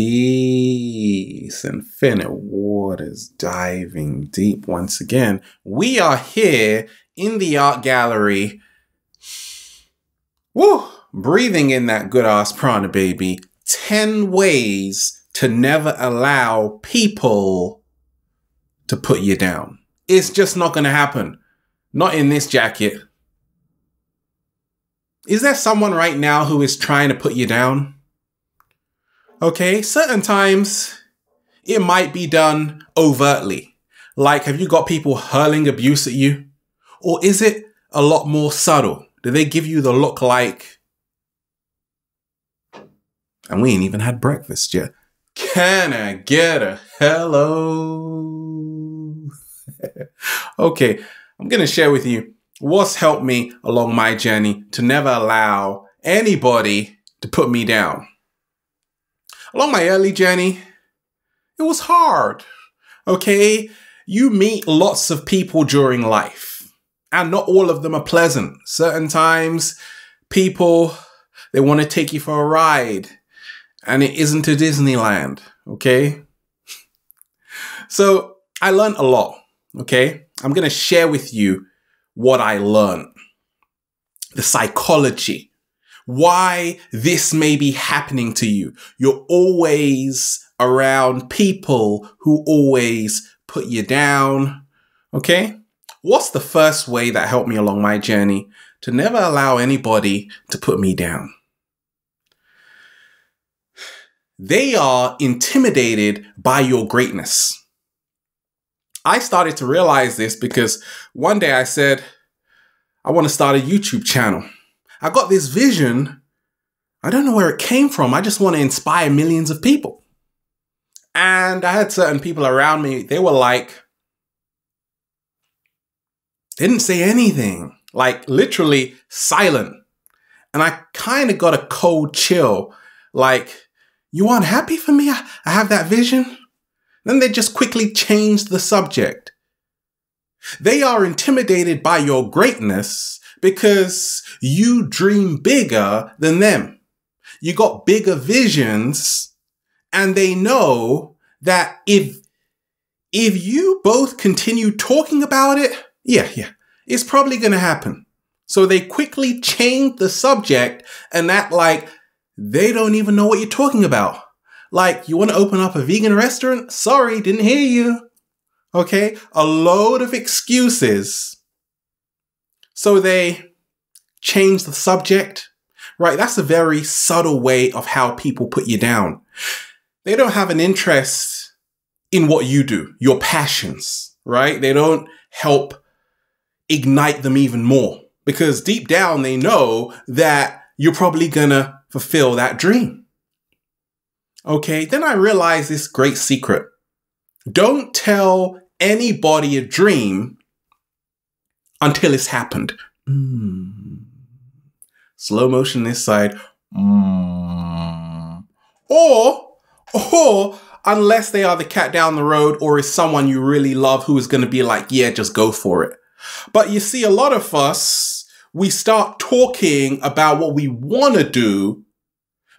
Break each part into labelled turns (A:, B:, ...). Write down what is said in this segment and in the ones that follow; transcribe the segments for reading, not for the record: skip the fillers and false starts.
A: Peace, infinite waters, diving deep once again. We are here in the art gallery. Woo! Breathing in that good ass prana, baby. 10 ways to never allow people to put you down. It's just not going to happen. Not in this jacket. Is there someone right now who is trying to put you down? Okay, certain times it might be done overtly. Like, have you got people hurling abuse at you? Or is it a lot more subtle? Do they give you the look like, and we ain't even had breakfast yet. Can I get a hello? Okay, I'm going to share with you what's helped me along my journey to never allow anybody to put me down. Along my early journey, it was hard, okay? You meet lots of people during life, and not all of them are pleasant. Certain times, people, they want to take you for a ride, and it isn't a Disneyland, okay? So I learned a lot, okay? I'm going to share with you what I learned, the psychology, why this may be happening to you. You're always around people who always put you down, okay? What's the first way that helped me along my journey to never allow anybody to put me down? They are intimidated by your greatness. I started to realize this because one day I said, I want to start a YouTube channel. I got this vision. I don't know where it came from. I just want to inspire millions of people. And I had certain people around me. They were like, they didn't say anything, like literally silent. And I kind of got a cold chill. Like, you aren't happy for me? I have that vision. Then they just quickly changed the subject. They are intimidated by your greatness because you dream bigger than them. You got bigger visions, and they know that if you both continue talking about it, it's probably going to happen. So they quickly change the subject and act like they don't even know what you're talking about. Like, you want to open up a vegan restaurant? Sorry, didn't hear you. Okay, a load of excuses. So they change the subject, right? That's a very subtle way of how people put you down. They don't have an interest in what you do, your passions, right? They don't help ignite them even more because deep down they know that you're probably gonna fulfill that dream. Okay, then I realized this great secret. Don't tell anybody a dream until it's happened. Slow motion this side. Or unless they are the cat down the road or is someone you really love who is going to be like, yeah, just go for it. But you see, a lot of us, we start talking about what we want to do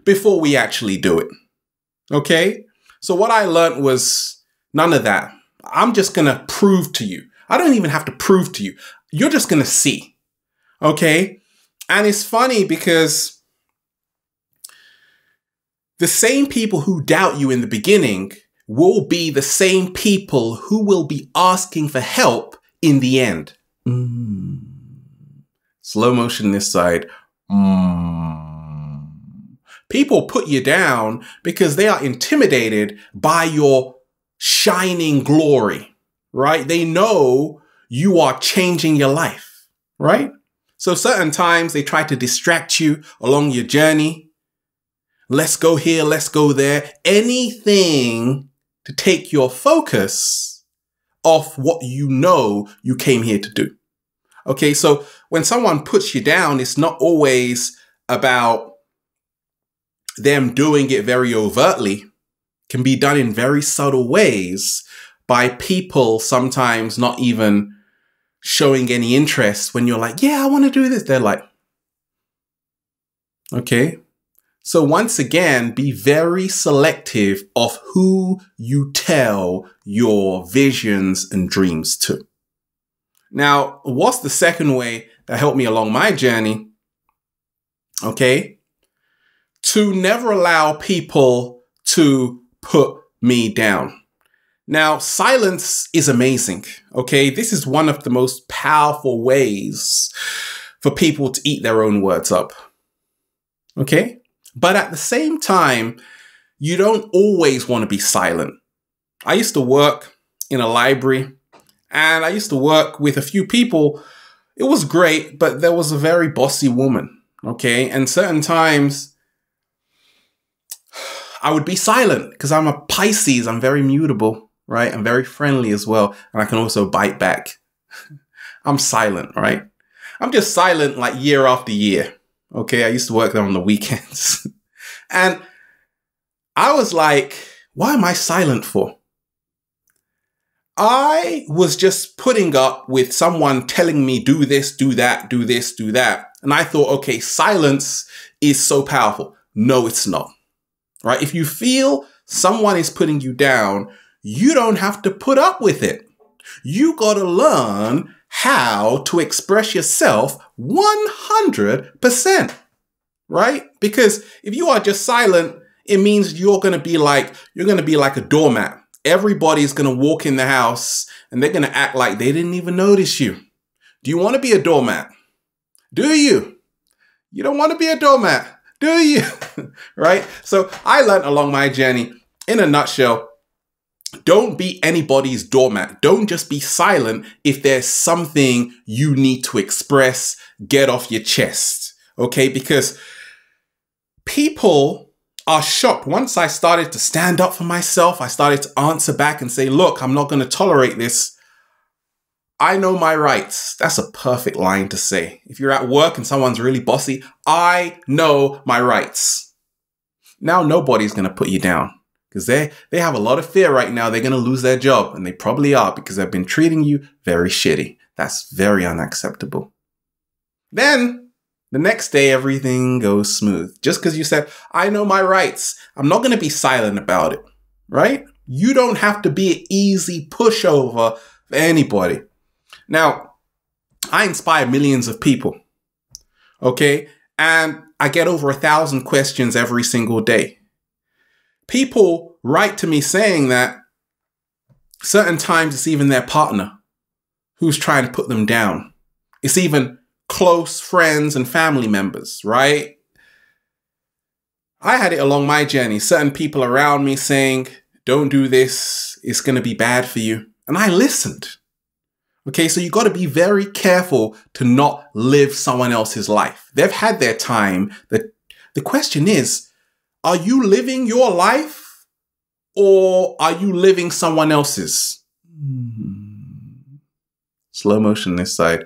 A: before we actually do it. Okay? So what I learned was none of that. I'm just going to prove to you. I don't even have to prove to you. You're just going to see. Okay? And it's funny because the same people who doubt you in the beginning will be the same people who will be asking for help in the end. Slow motion this side. People put you down because they are intimidated by your shining glory, right? They know you are changing your life, right? So certain times they try to distract you along your journey. Let's go here, let's go there. Anything to take your focus off what you know you came here to do. Okay, so when someone puts you down, it's not always about them doing it very overtly. It can be done in very subtle ways by people sometimes not even showing any interest when you're like, yeah, I want to do this. They're like, okay, So once again, be very selective of who you tell your visions and dreams to. Now, what's the second way that helped me along my journey? Okay. To never allow people to put me down. Now, silence is amazing. Okay. This is one of the most powerful ways for people to eat their own words up. Okay. But at the same time, you don't always want to be silent. I used to work in a library and I used to work with a few people. It was great, but there was a very bossy woman. Okay. And certain times I would be silent because I'm a Pisces. I'm very mutable, right? I'm very friendly as well. And I can also bite back. I'm silent, right? I'm just silent like year after year. Okay, I used to work there on the weekends. And I was like, why am I silent for? I was just putting up with someone telling me, do this, do that, do this, do that. And I thought, okay, silence is so powerful. No, it's not. Right? If you feel someone is putting you down, you don't have to put up with it. You got to learn how to express yourself 100%, right? Because if you are just silent, it means you're going to be like a doormat. Everybody's going to walk in the house and they're going to act like they didn't even notice you. Do you want to be a doormat? Do you? You don't want to be a doormat, do you? Right? So I learned along my journey, in a nutshell, don't be anybody's doormat. Don't just be silent if there's something you need to express, get off your chest. Okay? Because people are shocked. Once I started to stand up for myself, I started to answer back and say, look, I'm not going to tolerate this. I know my rights. That's a perfect line to say. If you're at work and someone's really bossy, I know my rights. Now nobody's going to put you down. Because they have a lot of fear right now. They're going to lose their job. And they probably are because they've been treating you very shitty. That's very unacceptable. Then the next day, everything goes smooth. Just because you said, I know my rights. I'm not going to be silent about it. Right? You don't have to be an easy pushover for anybody. Now, I inspire millions of people. Okay? And I get over 1,000 questions every single day. People write to me saying that certain times it's even their partner who's trying to put them down. It's even close friends and family members, right? I had it along my journey. Certain people around me saying, don't do this. It's going to be bad for you. And I listened. Okay, so you got to be very careful to not live someone else's life. They've had their time. The question is, are you living your life or are you living someone else's? Slow motion this side.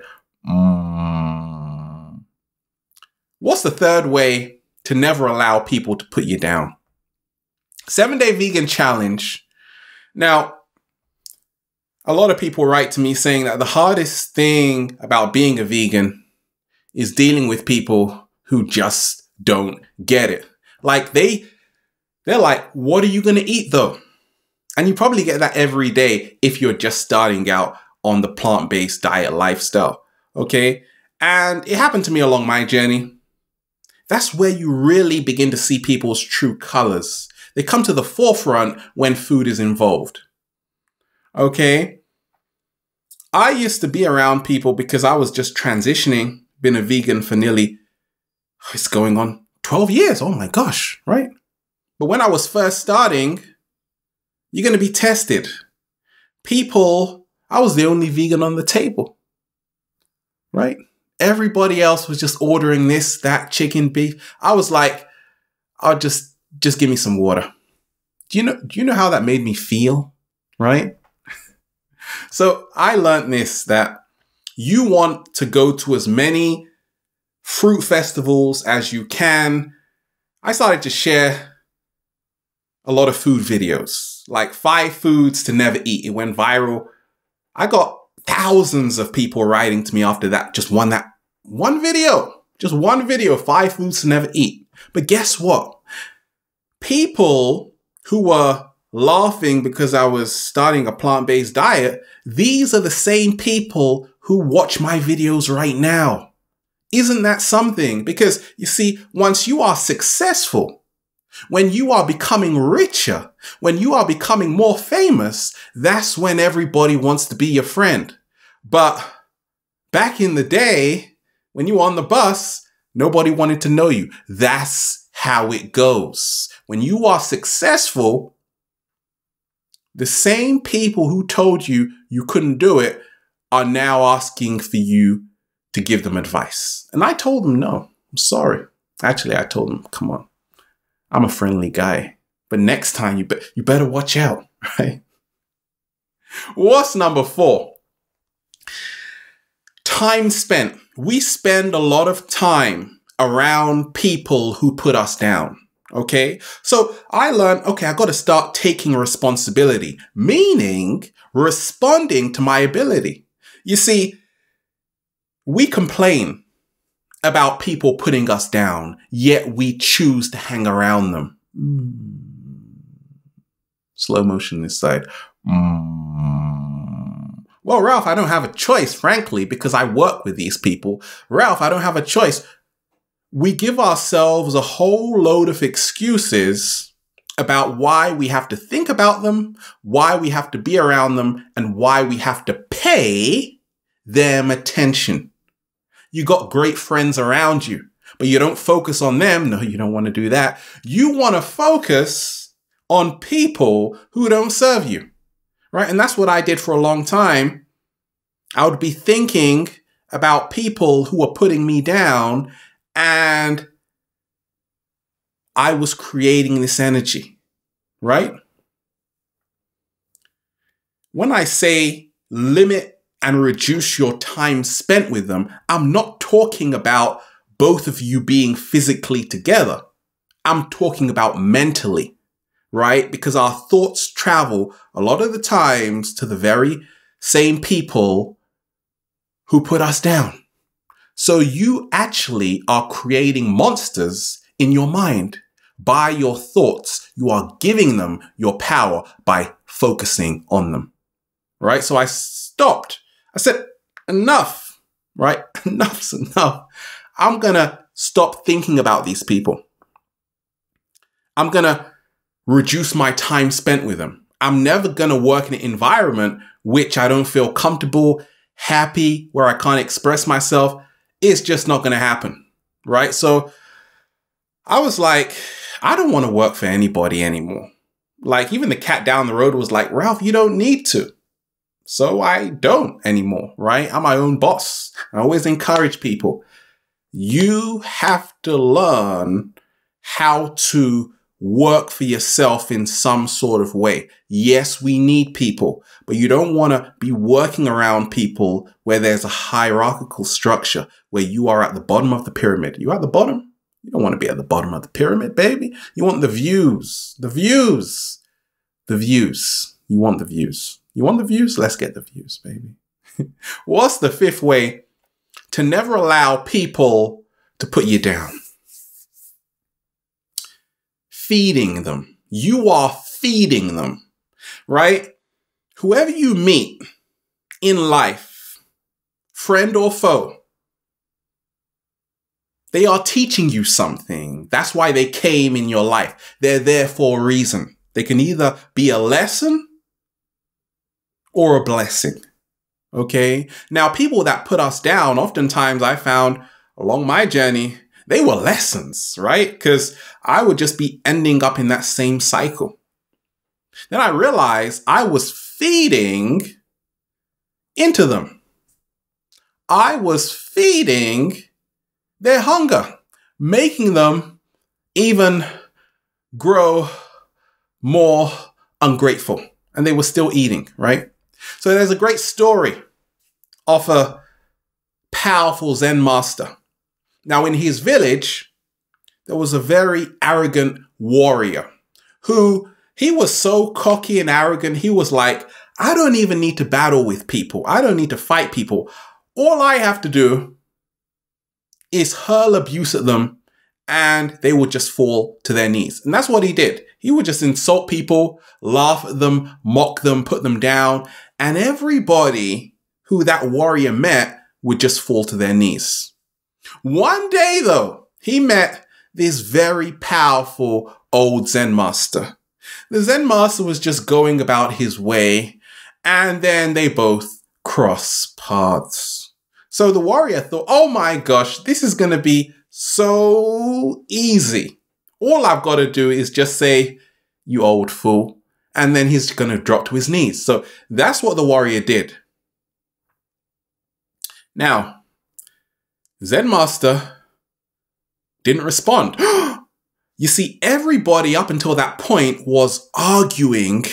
A: What's the third way to never allow people to put you down? 7-day vegan challenge. Now, a lot of people write to me saying that the hardest thing about being a vegan is dealing with people who just don't get it. Like they're like, what are you going to eat though? And you probably get that every day if you're just starting out on the plant-based diet lifestyle. Okay. And it happened to me along my journey. That's where you really begin to see people's true colors. They come to the forefront when food is involved. Okay. I used to be around people because I was just transitioning, been a vegan for nearly, it's going on 12 years. Oh my gosh, right? But when I was first starting, you're going to be tested. I was the only vegan on the table, right? Everybody else was just ordering this, that, chicken, beef. I was like, I'll just give me some water. Do you know how that made me feel, right? So I learned this, that you want to go to as many fruit festivals as you can. I started to share a lot of food videos, like 5 foods to never eat. It went viral. I got thousands of people writing to me after that. Just one video, 5 foods to never eat. But guess what? People who were laughing because I was starting a plant-based diet, these are the same people who watch my videos right now. Isn't that something? Because you see, once you are successful, when you are becoming richer, when you are becoming more famous, that's when everybody wants to be your friend. But back in the day, when you were on the bus, nobody wanted to know you. That's how it goes. When you are successful, the same people who told you you couldn't do it are now asking for you to give them advice. And I told them, no, I'm sorry. Actually, I told them, come on, I'm a friendly guy. But next time you better watch out, right? What's number 4? Time spent. We spend a lot of time around people who put us down. Okay, so I learned, okay, I got to start taking responsibility, meaning responding to my ability. You see, we complain about people putting us down, yet we choose to hang around them. Slow motion this side. Well, Ralph, I don't have a choice, frankly, because I work with these people. Ralph, I don't have a choice. We give ourselves a whole load of excuses about why we have to think about them, why we have to be around them, and why we have to pay them attention. You got great friends around you, but you don't focus on them. No, you don't want to do that. You want to focus on people who don't serve you, right? And that's what I did for a long time. I would be thinking about people who were putting me down, and I was creating this energy, right? When I say limit and reduce your time spent with them, I'm not talking about both of you being physically together. I'm talking about mentally, right? Because our thoughts travel a lot of the times to the very same people who put us down. So you actually are creating monsters in your mind by your thoughts. You are giving them your power by focusing on them, right? So I stopped. I said, enough, right? Enough's enough. I'm going to stop thinking about these people. I'm going to reduce my time spent with them. I'm never going to work in an environment which I don't feel comfortable, happy, where I can't express myself. It's just not going to happen, right? So I was like, I don't want to work for anybody anymore. Like, even the cat down the road was like, Ralph, you don't need to. So I don't anymore, right? I'm my own boss. I always encourage people. You have to learn how to work for yourself in some sort of way. Yes, we need people, but you don't want to be working around people where there's a hierarchical structure, where you are at the bottom of the pyramid. You at the bottom? You don't want to be at the bottom of the pyramid, baby. You want the views, the views, the views. You want the views. You want the views? Let's get the views, baby. What's the 5th way to never allow people to put you down? Feeding them. You are feeding them, right? Whoever you meet in life, friend or foe, they are teaching you something. That's why they came in your life. They're there for a reason. They can either be a lesson or a blessing. Okay? Now, people that put us down, oftentimes I found along my journey, they were lessons, right? Because I would just be ending up in that same cycle. Then I realized I was feeding into them. I was feeding their hunger, making them even grow more ungrateful. And they were still eating, right? So there's a great story of a powerful Zen master. Now, in his village, there was a very arrogant warrior who, he was so cocky and arrogant. He was like, I don't even need to battle with people. I don't need to fight people. All I have to do is hurl abuse at them and they would just fall to their knees. And that's what he did. He would just insult people, laugh at them, mock them, put them down, and everybody who that warrior met would just fall to their knees. One day, though, he met this very powerful old Zen master. The Zen master was just going about his way, and then they both cross paths. So the warrior thought, oh my gosh, this is going to be so easy. All I've got to do is just say, you old fool, and then he's going to drop to his knees. So that's what the warrior did. Now, Zen master didn't respond. You see, everybody up until that point was arguing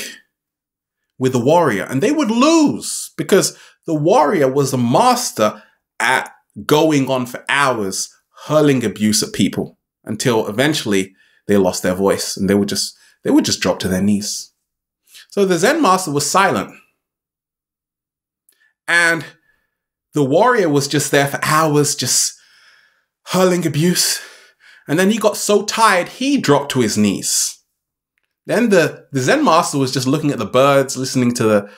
A: with the warrior, and they would lose because the warrior was a master at going on for hours, hurling abuse at people until eventually they lost their voice and they would just drop to their knees. So the Zen master was silent, and the warrior was just there for hours, just hurling abuse. And then he got so tired, he dropped to his knees. Then the Zen master was just looking at the birds, listening to the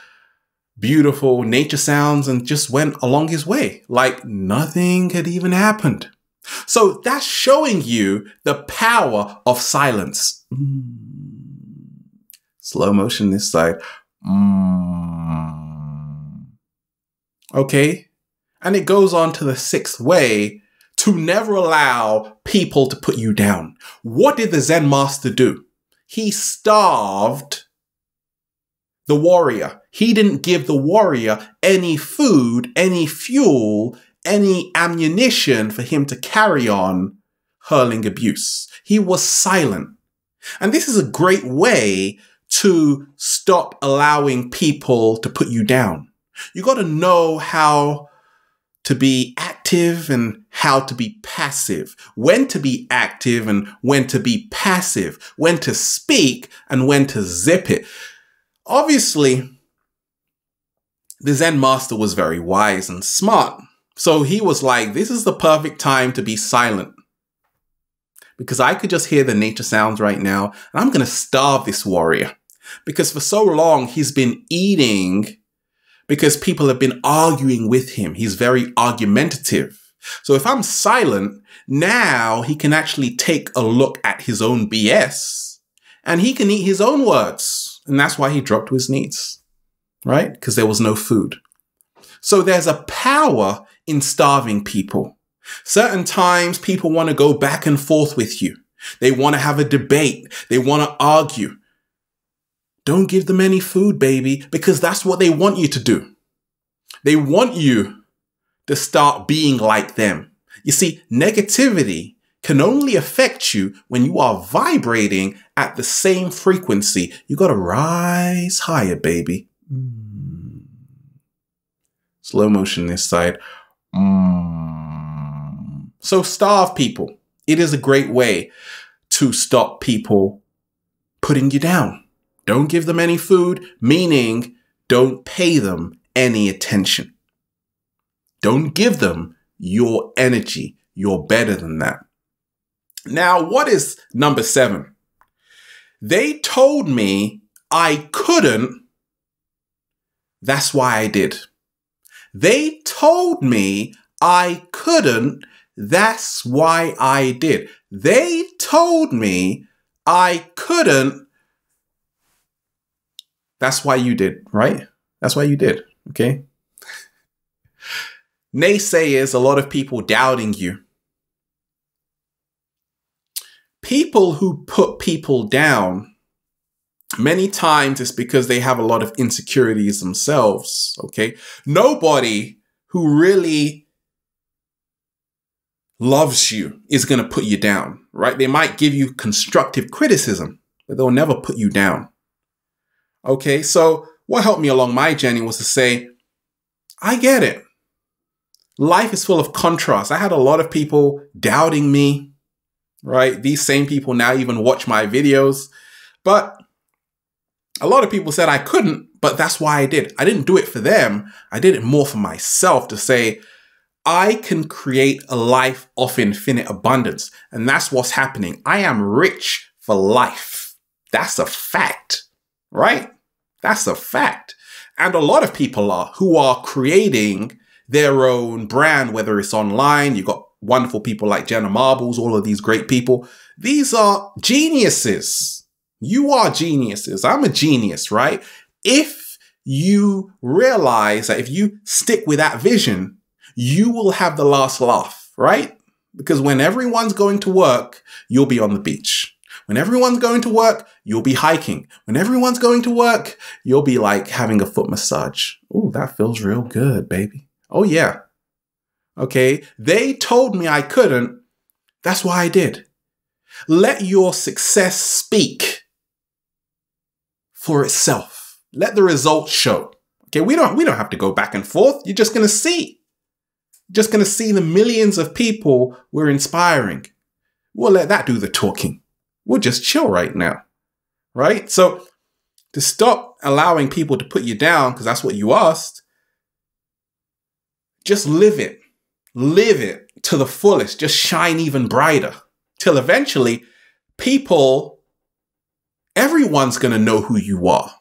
A: beautiful nature sounds, and just went along his way like nothing had even happened. So that's showing you the power of silence. Slow motion this side. Okay. And it goes on to the sixth way, to never allow people to put you down. What did the Zen master do? He starved the warrior. He didn't give the warrior any food, any fuel, any ammunition for him to carry on hurling abuse. He was silent. And this is a great way to stop allowing people to put you down. You got to know how to be active and how to be passive, when to be active and when to be passive, when to speak and when to zip it. Obviously, the Zen master was very wise and smart. So he was like, this is the perfect time to be silent, because I could just hear the nature sounds right now, and I'm going to starve this warrior, because for so long he's been eating because people have been arguing with him. He's very argumentative. So if I'm silent, now he can actually take a look at his own BS and he can eat his own words. And that's why he dropped to his knees, right? Because there was no food. So there's a power in starving people. Certain times people want to go back and forth with you. They want to have a debate. They want to argue. Don't give them any food, baby, because that's what they want you to do. They want you to start being like them. You see, negativity can only affect you when you are vibrating at the same frequency. You got to rise higher, baby. Slow motion this side. So starve people. It is a great way to stop people putting you down. Don't give them any food, meaning don't pay them any attention. Don't give them your energy. You're better than that. Now, what is number 7? They told me I couldn't. That's why I did. They told me I couldn't. That's why I did. They told me I couldn't. That's why you did, right? That's why you did, okay? Naysayers, a lot of people doubting you. People who put people down, many times it's because they have a lot of insecurities themselves, okay? Nobody who really loves you is going to put you down, right? They might give you constructive criticism, but they'll never put you down. Okay, so what helped me along my journey was to say, I get it. Life is full of contrast. I had a lot of people doubting me, right? These same people now even watch my videos. But a lot of people said I couldn't, but that's why I did. I didn't do it for them. I did it more for myself to say, I can create a life of infinite abundance. And that's what's happening. I am rich for life. That's a fact, right? That's a fact. And a lot of people who are creating their own brand, whether it's online. You've got wonderful people like Jenna Marbles, all of these great people. These are geniuses. You are geniuses. I'm a genius, right? If you realize that if you stick with that vision, you will have the last laugh, right? Because when everyone's going to work, you'll be on the beach. When everyone's going to work, you'll be hiking. When everyone's going to work, you'll be like having a foot massage. Ooh, that feels real good, baby. Oh, yeah. Okay. They told me I couldn't. That's why I did. Let your success speak for itself. Let the results show. Okay. We don't have to go back and forth. You're just going to see. Just going to see the millions of people we're inspiring. We'll let that do the talking. We'll just chill right now. Right? So to stop allowing people to put you down, because that's what you asked, just live it. Live it to the fullest. Just shine even brighter. Till eventually, everyone's going to know who you are.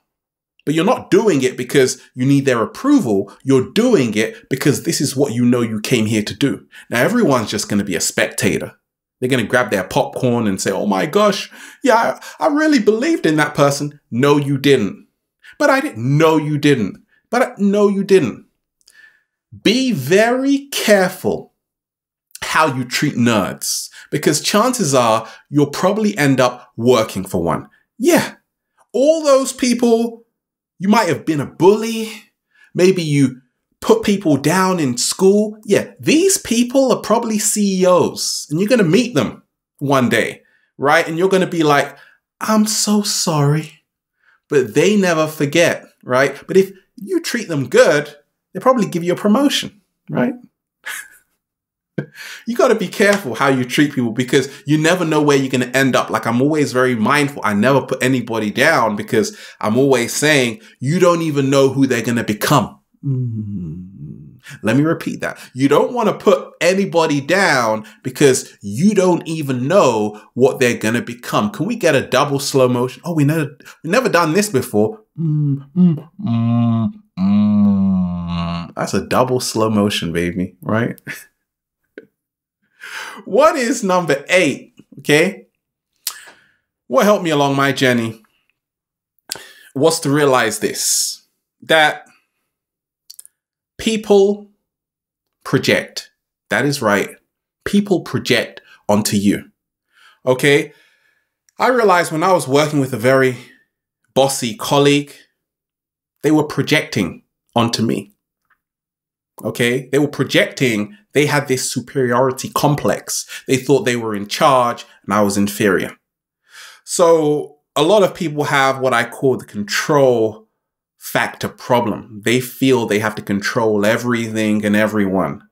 A: But you're not doing it because you need their approval. You're doing it because this is what you know you came here to do. Now, everyone's just going to be a spectator. They're going to grab their popcorn and say, oh my gosh, yeah, I really believed in that person. No, you didn't. But I didn't. No, you didn't. No, you didn't. Be very careful how you treat nerds, because chances are you'll probably end up working for one. Yeah, all those people, you might have been a bully. Maybe you put people down in school. Yeah, these people are probably CEOs and you're going to meet them one day, right? And you're going to be like, I'm so sorry. But they never forget, right? But if you treat them good, they probably give you a promotion, right? You got to be careful how you treat people because you never know where you're going to end up. Like, I'm always very mindful. I never put anybody down because I'm always saying you don't even know who they're going to become. Let me repeat that. You don't want to put anybody down because you don't even know what they're going to become. Can we get a double slow motion? Oh, we never done this before. That's a double slow motion, baby, right? What is number 8? Okay. What helped me along my journey was to realize this, that people project. That is right. People project onto you. Okay. I realized when I was working with a very bossy colleague, they were projecting onto me. Okay. They were projecting. They had this superiority complex. They thought they were in charge and I was inferior. So a lot of people have what I call the control factor problem. They feel they have to control everything and everyone.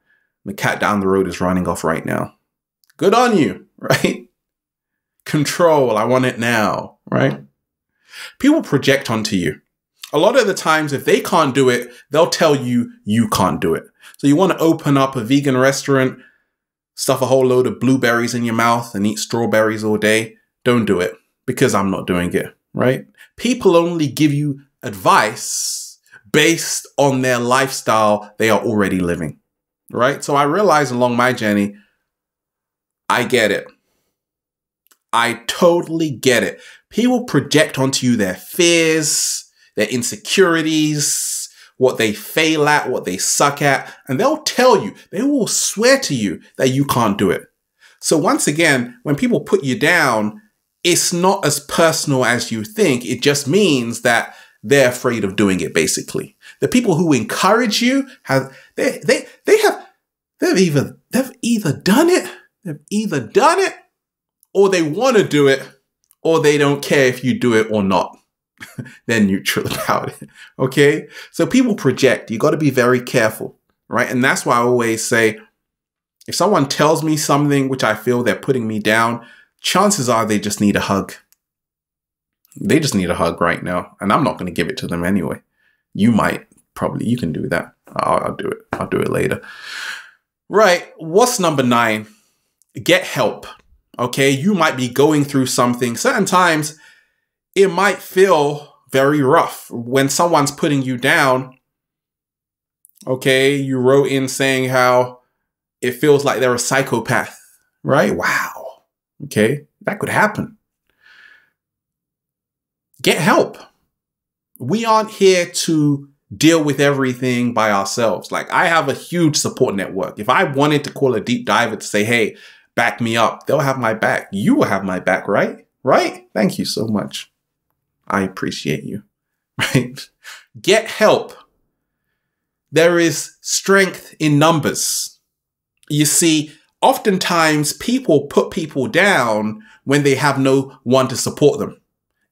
A: The cat down the road is running off right now. Good on you, right? Control, I want it now, right? People project onto you. A lot of the times, if they can't do it, they'll tell you you can't do it. So you want to open up a vegan restaurant, stuff a whole load of blueberries in your mouth and eat strawberries all day. Don't do it because I'm not doing it, right? People only give you advice based on their lifestyle they are already living, right? So I realized along my journey, I get it. I totally get it. People project onto you their fears, their insecurities, what they fail at, what they suck at, and they'll tell you, they will swear to you that you can't do it. So once again, when people put you down, it's not as personal as you think. It just means that they're afraid of doing it, basically. The people who encourage you they've either done it, or they want to do it, or they don't care if you do it or not. They're neutral about it. Okay. So people project. You got to be very careful, right? And that's why I always say, if someone tells me something which I feel they're putting me down, chances are they just need a hug. They just need a hug right now. And I'm not going to give it to them anyway. You might, probably, you can do that. I'll do it. I'll do it later. Right. What's number 9? Get help. Okay. You might be going through something. Certain times it might feel very rough when someone's putting you down. Okay. You wrote in saying how it feels like they're a psychopath, right? Wow. Okay. That could happen. Get help. We aren't here to deal with everything by ourselves. Like, I have a huge support network. If I wanted to call a deep diver to say, hey, back me up, they'll have my back. You will have my back, right? Right? Thank you so much. I appreciate you. Right? Get help. There is strength in numbers. You see, oftentimes people put people down when they have no one to support them.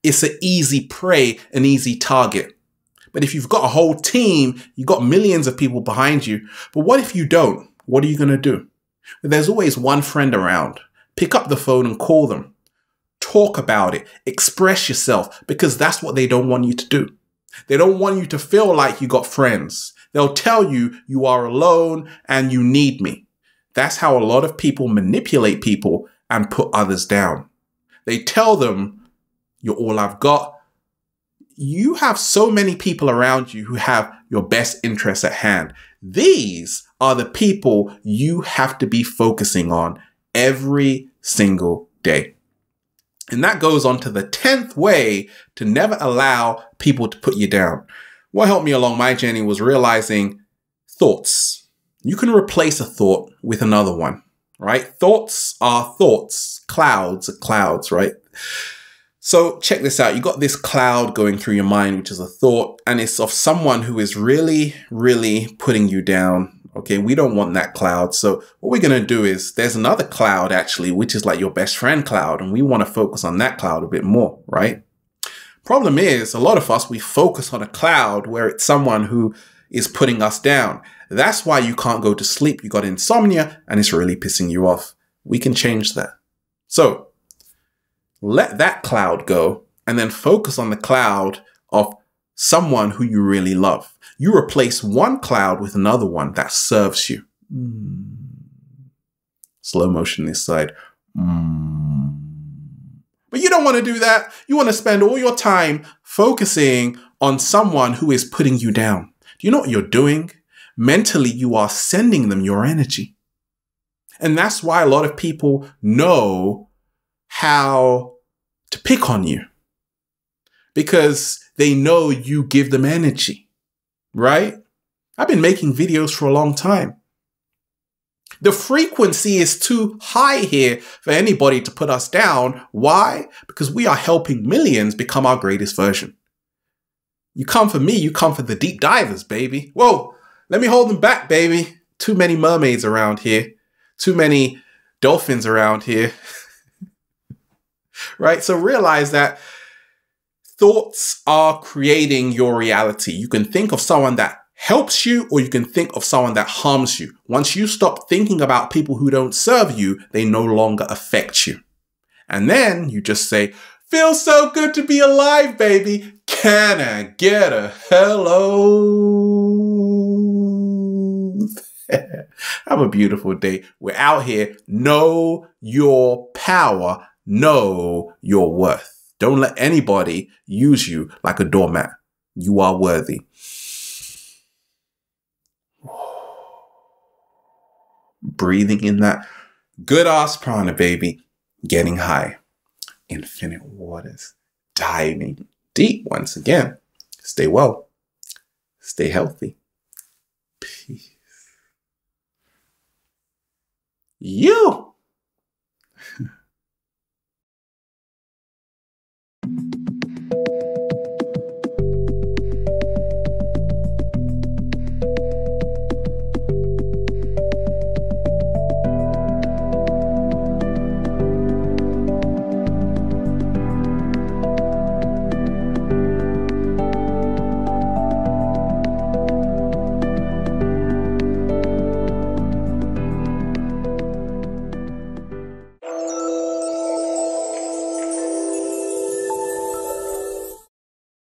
A: It's an easy prey, an easy target. But if you've got a whole team, you've got millions of people behind you. But what if you don't? What are you going to do? There's always one friend around. Pick up the phone and call them. Talk about it. Express yourself, because that's what they don't want you to do. They don't want you to feel like you got friends. They'll tell you you are alone and you need me. That's how a lot of people manipulate people and put others down. They tell them, you're all I've got. You have so many people around you who have your best interests at hand. These are the people you have to be focusing on every single day. And that goes on to the 10th way to never allow people to put you down. What helped me along my journey was realizing thoughts. You can replace a thought with another one, right? Thoughts are thoughts. Clouds are clouds, right? So check this out. You got this cloud going through your mind, which is a thought, and it's of someone who is really, really putting you down. Okay, we don't want that cloud. So what we're going to do is there's another cloud actually, which is like your best friend cloud. And we want to focus on that cloud a bit more, right? Problem is, a lot of us, we focus on a cloud where it's someone who is putting us down. That's why you can't go to sleep. You got insomnia and it's really pissing you off. We can change that. So let that cloud go and then focus on the cloud of someone who you really love. You replace one cloud with another one that serves you. Slow motion this side. But you don't want to do that. You want to spend all your time focusing on someone who is putting you down. Do you know what you're doing? Mentally, you are sending them your energy. And that's why a lot of people know how to pick on you, because they know you give them energy, right? I've been making videos for a long time. The frequency is too high here for anybody to put us down. Why? Because we are helping millions become our greatest version. You come for me, you come for the deep divers, baby. Whoa, let me hold them back, baby. Too many mermaids around here. Too many dolphins around here. Right? So realize that thoughts are creating your reality. You can think of someone that helps you, or you can think of someone that harms you. Once you stop thinking about people who don't serve you, they no longer affect you. And then you just say, feels so good to be alive, baby. Can I get a hello? Have a beautiful day. We're out here. Know your power. Know your worth. Don't let anybody use you like a doormat. You are worthy. Breathing in that good ass prana, baby. Getting high. Infinite waters. Diving deep once again. Stay well. Stay healthy. Peace. You.